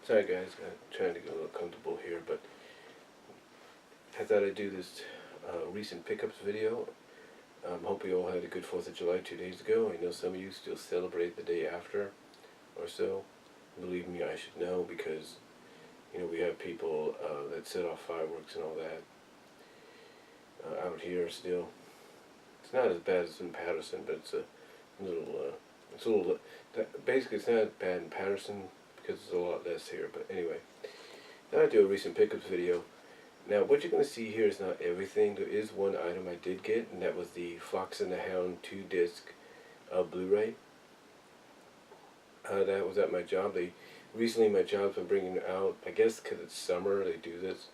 Sorry guys, I'm trying to get a little comfortable here, but I thought I'd do this recent pickups video. Hope you all had a good 4th of July 2 days ago. I know some of you still celebrate the day after or so. Believe me, I should know because, you know, we have people that set off fireworks and all that out here still. It's not as bad as in Patterson, but it's a little, basically it's not as bad in Patterson because it's a lot less here, but anyway. Now I do a recent pickups video. Now what you're going to see here is not everything. There is one item I did get, and that was the Fox and the Hound 2-disc Blu-ray. That was at my job. Recently my job's been bringing out, I guess because it's summer, they do this.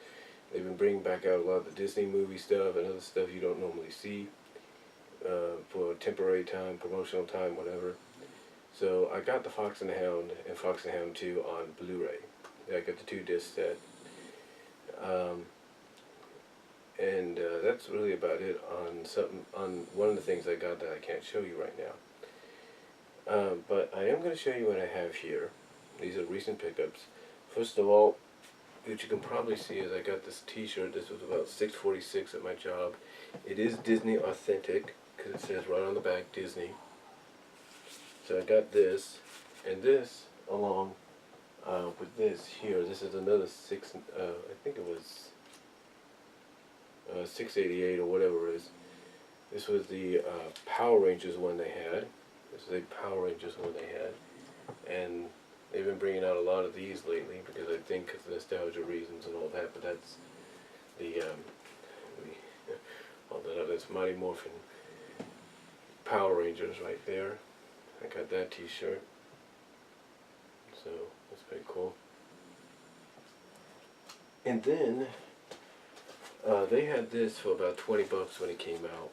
They've been bringing back out a lot of the Disney movie stuff and other stuff you don't normally see for temporary time, promotional time, whatever. So I got the Fox and the Hound and Fox and the Hound 2 on Blu-ray. I got the 2-disc set. And that's really about it on one of the things I got that I can't show you right now. But I am going to show you what I have here. These are recent pickups. First of all, what you can probably see is I got this t-shirt. This was about $6.46 at my job. It is Disney authentic because it says right on the back Disney. So I got this, and this along with this here. This is another I think it was $6.88 or whatever it is. This was the Power Rangers one they had. This is a Power Rangers one they had, and they've been bringing out a lot of these lately because I think of nostalgia reasons and all that. But that's the hold that up. That's Mighty Morphin Power Rangers right there. I got that T-shirt, so that's pretty cool. And then they had this for about 20 bucks when it came out,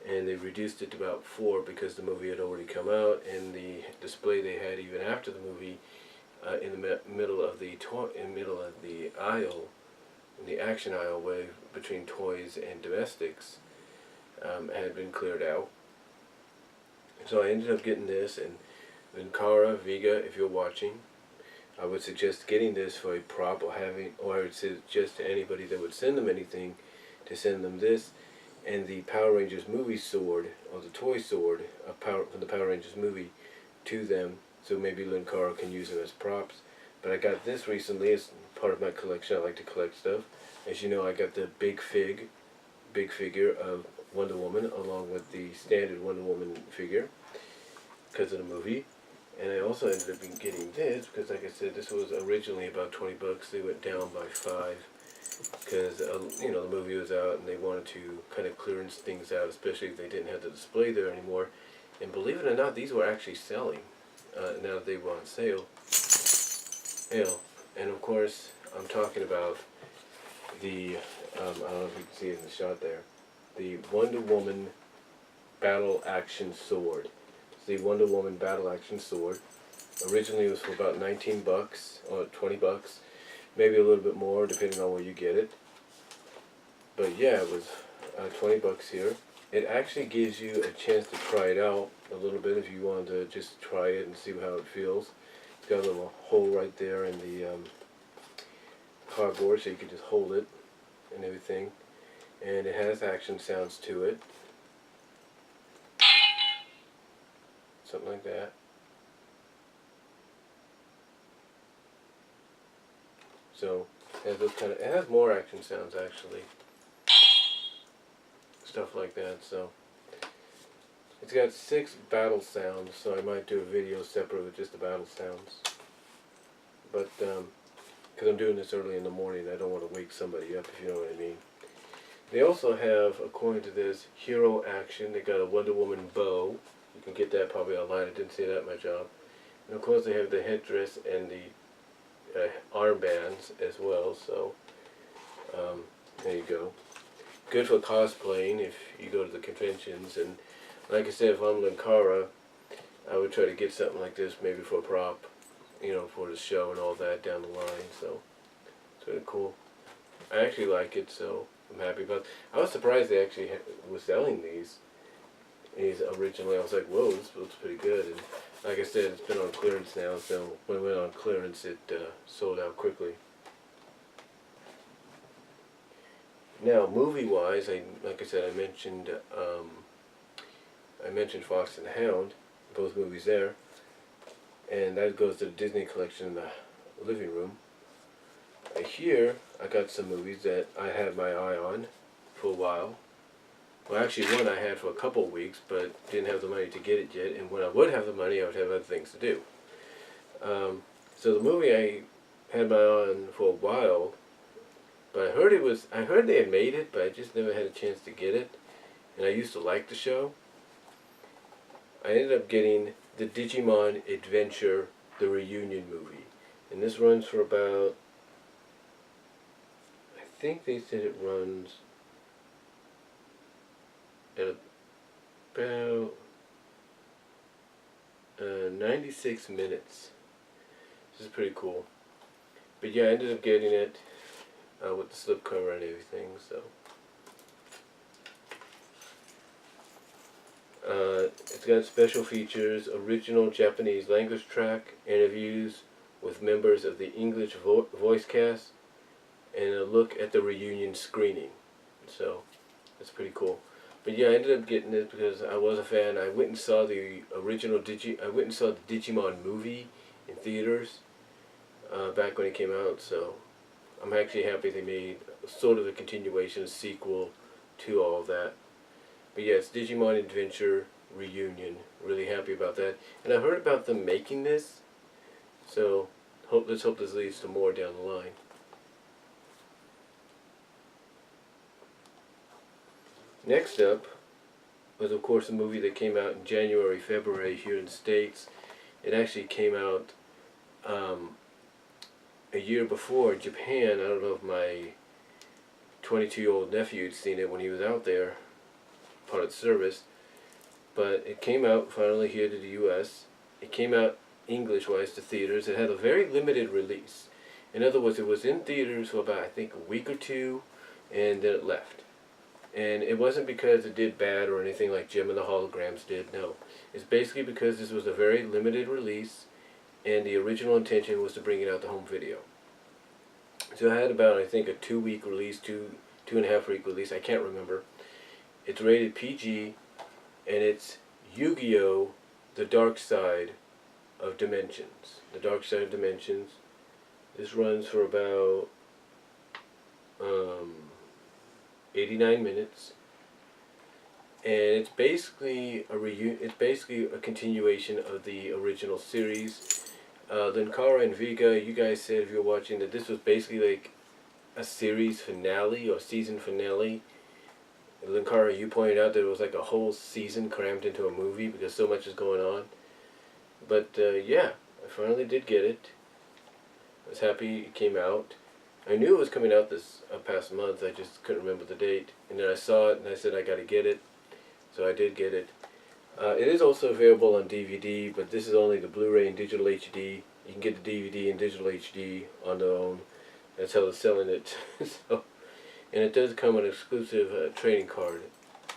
and they reduced it to about $4 because the movie had already come out, and the display they had even after the movie in the middle of the aisle, in the action aisle way between toys and domestics, had been cleared out. So I ended up getting this, and Linkara, Vega, if you're watching, I would suggest getting this for a prop, or I would suggest to anybody that would send them anything to send them this and the Power Rangers movie sword, or the toy sword from the Power Rangers movie, to them, so maybe Linkara can use them as props. But I got this recently. It's part of my collection. I like to collect stuff. As you know, I got the big figure of Wonder Woman along with the standard Wonder Woman figure because of the movie. And I also ended up getting this because, like I said, this was originally about 20 bucks. They went down by 5 because you know, the movie was out and they wanted to kind of clearance things out, especially if they didn't have the display there anymore. And believe it or not, these were actually selling now that they were on sale. And of course, I'm talking about the I don't know if you can see it in the shot there, the Wonder Woman Battle Action Sword. It's the Wonder Woman Battle Action Sword. Originally it was for about 19 bucks or 20 bucks, maybe a little bit more depending on where you get it. But yeah, it was 20 bucks here. It actually gives you a chance to try it out a little bit if you wanted to just try it and see how it feels. It's got a little hole right there in the cardboard so you can just hold it and everything. And it has action sounds to it. Something like that. So it has those it has more action sounds actually. Stuff like that. So it's got 6 battle sounds, so I might do a video separate with just the battle sounds. But because I'm doing this early in the morning, I don't want to wake somebody up, if you know what I mean. They also have, according to this, Hero Action. They got a Wonder Woman bow. You can get that probably online. I didn't see that at my job. And of course they have the headdress and the armbands as well. So there you go. Good for cosplaying if you go to the conventions. And like I said, if I'm Linkara, I would try to get something like this maybe for a prop, you know, for the show and all that down the line. So it's really cool. I actually like it, so I'm happy about it. I was surprised they actually were selling these originally. I was like, whoa, this looks pretty good. And like I said, it's been on clearance now, so when it went on clearance, it sold out quickly. Now, movie-wise, like I said, I mentioned Fox and the Hound, both movies there, and that goes to the Disney collection in the living room. Here, I got some movies that I had my eye on for a while. Well, actually, one I had for a couple of weeks, but didn't have the money to get it yet. And when I would have the money, I would have other things to do. So the movie I had my eye on for a while, but I heard they had made it, but I just never had a chance to get it. And I used to like the show. I ended up getting the Digimon Adventure, the reunion movie, and this runs for about, I think they said it runs at about 96 minutes. This is pretty cool. But yeah, I ended up getting it with the slipcover and everything, so. It's got special features, original Japanese language track, interviews with members of the English voice cast, and a look at the reunion screening. So, that's pretty cool. But yeah, I ended up getting it because I was a fan. I went and saw the original I went and saw the Digimon movie in theaters back when it came out, so I'm actually happy they made sort of a continuation, a sequel to all of that. But yeah, it's Digimon Adventure Reunion. Really happy about that. And I heard about them making this, so let's hope this leads to more down the line. Next up was, of course, a movie that came out in January, February here in the States. It actually came out a year before in Japan. I don't know if my 22-year-old nephew had seen it when he was out there, part of the service, but it came out finally here to the U.S. It came out English-wise to theaters. It had a very limited release. In other words, it was in theaters for about, I think, a week or two, and then it left. And it wasn't because it did bad or anything like Jim and the Holograms did, no. It's basically because this was a very limited release, and the original intention was to bring it out to home video. So I had about, I think, a 2-week release, two and a half week release, I can't remember. It's rated PG, and it's Yu-Gi-Oh! The Dark Side of Dimensions. The Dark Side of Dimensions. This runs for about 89 minutes, and it's basically a continuation of the original series. Linkara and Vega, you guys said if you're watching that this was basically like a series finale or season finale. Linkara, you pointed out that it was like a whole season crammed into a movie because so much is going on. But yeah, I finally did get it. I was happy it came out. I knew it was coming out this past month, I just couldn't remember the date. And then I saw it and I said I gotta get it. So I did get it. It is also available on DVD, but this is only the Blu-ray and digital HD. You can get the DVD and digital HD on their own. That's how they're selling it. So, and it does come with an exclusive trading card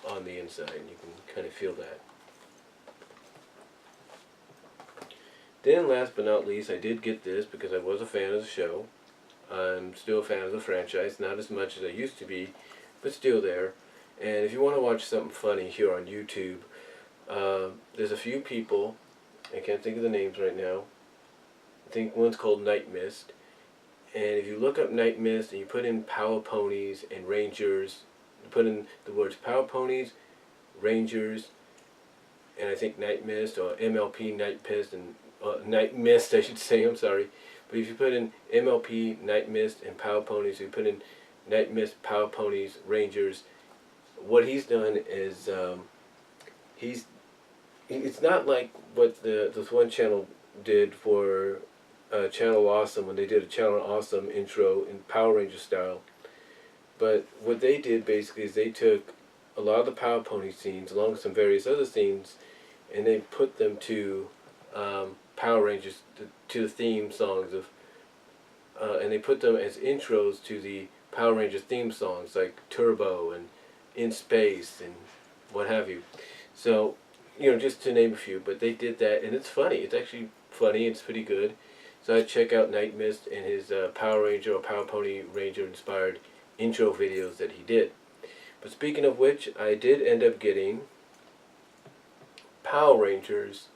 on the inside. You can kind of feel that. Then last but not least, I did get this because I was a fan of the show. I'm still a fan of the franchise, not as much as I used to be, but still there. And if you want to watch something funny here on YouTube, there's a few people, I can't think of the names right now. I think one's called Night Mist. And if you look up Night Mist and you put in Power Ponies and Rangers, you put in the words Power Ponies, Rangers, and I think Night Mist, or MLP Night Mist, and Night Mist I should say, I'm sorry. But if you put in MLP, Night Mist, and Power Ponies, you put in Night Mist, Power Ponies, Rangers, what he's done is, it's not like what this one channel did for Channel Awesome, when they did a Channel Awesome intro in Power Ranger style. But what they did basically is they took a lot of the Power Pony scenes, along with some various other scenes, and they put them to Power Rangers, to the theme songs of, and they put them as intros to the Power Rangers theme songs like Turbo and In Space and what have you. So you know, just to name a few. But they did that, and it's funny. It's actually funny. It's pretty good. So I check out Night Mist and his Power Ranger or Power Pony Ranger inspired intro videos that he did. But speaking of which, I did end up getting Power Rangers,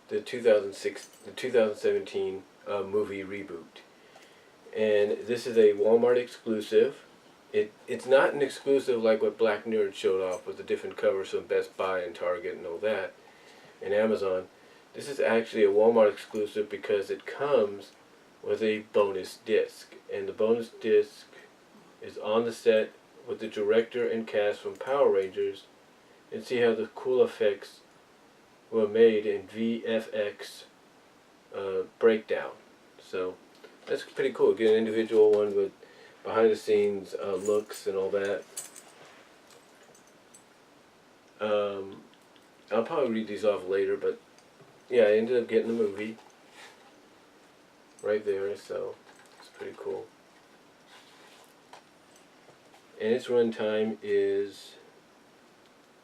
the 2017 movie reboot, and this is a Walmart exclusive. It's not an exclusive like what Black Nerd showed off with the different covers from Best Buy and Target and all that, and Amazon. This is actually a Walmart exclusive because it comes with a bonus disc, and the bonus disc is on the set with the director and cast from Power Rangers, and see how the cool effects were made in VFX breakdown. So that's pretty cool. Get an individual one with behind the scenes looks and all that. I'll probably read these off later, but yeah, I ended up getting the movie right there, so it's pretty cool. And its runtime is,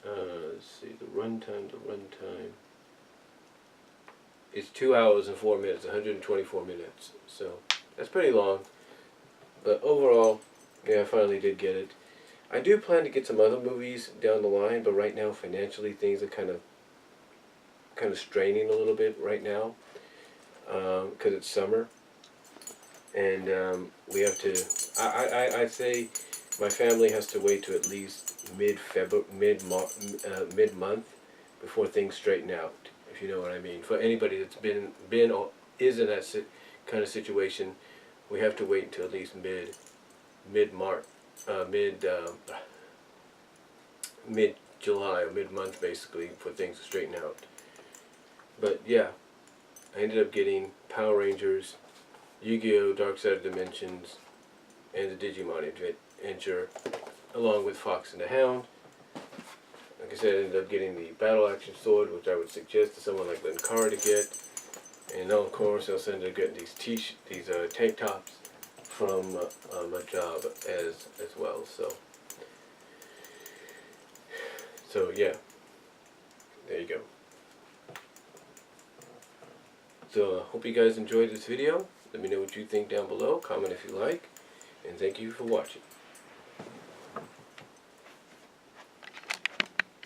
let's see, the runtime is 2 hours and 4 minutes, 124 minutes. So that's pretty long. But overall, yeah, I finally did get it. I do plan to get some other movies down the line, but right now financially things are kind of straining a little bit right now because it's summer, and we have to. I say my family has to wait to at least mid-month before things straighten out. If you know what I mean. For anybody that's been or is in that kind of situation, we have to wait until at least mid-March, mid-July or mid-month basically for things to straighten out. But yeah, I ended up getting Power Rangers, Yu-Gi-Oh! Dark Side of Dimensions, and the Digimon Adventure, along with Fox and the Hound. Like I said, I ended up getting the Battle Action Sword, which I would suggest to someone like Linkara to get. And of course, I'll send her getting these tank tops from my job as well. So yeah, there you go. So I hope you guys enjoyed this video. Let me know what you think down below. Comment if you like. And thank you for watching.